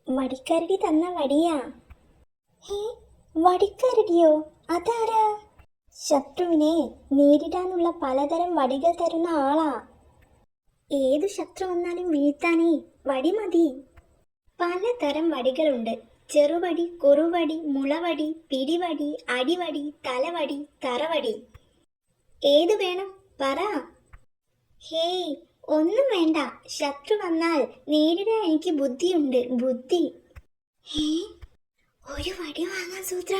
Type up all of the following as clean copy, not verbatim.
വടിക്കരടി തന്ന വടിയാ. ഹേ, വടിക്കരടിയോ? അതാരാ? ശത്രുവിനെ നേരിടാനുള്ള പലതരം വടികൾ തരുന്ന ആളാ. ഏതു ശത്രു വന്നാലും വീഴ്ത്താനേ വടി മതി. പലതരം വടികളുണ്ട്. ചെറുവടി, കുറുവടി, മുളവടി, പിടിവടി, അടിവടി, തലവടി, തറവടി. ഏത് വേണം പറ. ഹേയ്, ഒന്നും വേണ്ട. ശത്രു വന്നാൽ നേരിടാൻ എനിക്ക് ബുദ്ധിയുണ്ട്, ബുദ്ധി. ഹേ, ഒരു വടി വാങ്ങാൻ സൂത്ര.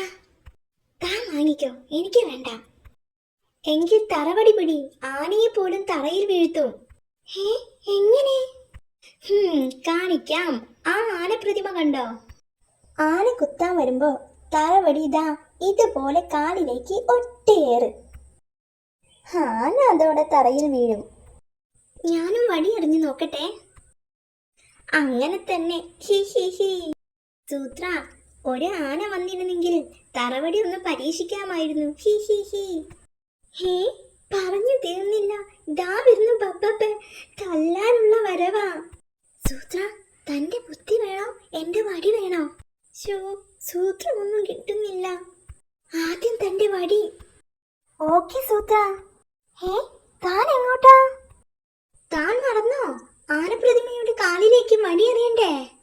താൻ വാങ്ങിക്കോ, എനിക്ക് വേണ്ട. എങ്കിൽ തറവടി പിടി. ആനയെ പോലും തറയിൽ വീഴ്ത്തും. ഹേ, എങ്ങനെ? കാണിക്കാം. ആ ആനപ്രതിമ കണ്ടോ? ആന കുത്താൻ വരുമ്പോ തറവടി ഇതാ ഇതുപോലെ കാലിലേക്ക് ഒറ്റയേറ്. ആന അതോടെ തറയിൽ വീഴും. ഞാനും വടി എറിഞ്ഞു നോക്കട്ടെ. അങ്ങനെ തന്നെ. ഹി ഹി ഹി. സൂത്ര, ഒരു ആന വന്നിരുന്നെങ്കിൽ തറവടി ഒന്ന് പരീക്ഷിക്കാമായിരുന്നു. ഹി ഹി ഹി. ഹേ, പറഞ്ഞു തീർന്നില്ല. ദാ വരുന്നു ബബ്ബബ്ബ. തല്ലാനുള്ള വരവാ. സൂത്ര, തന്റെ ബുദ്ധി വേണോ എന്റെ വടി വേണോ? സൂത്രമൊന്നും കിട്ടുന്നില്ല. ആദ്യം തന്റെ വടി. ഓക്കെ സൂത്ര. ഹേ, താൻ എങ്ങോട്ടാ? താൻ മറന്നോ? ആനപ്രതിമയുടെ കാലിലേക്ക് വടി എറിയണ്ടേ?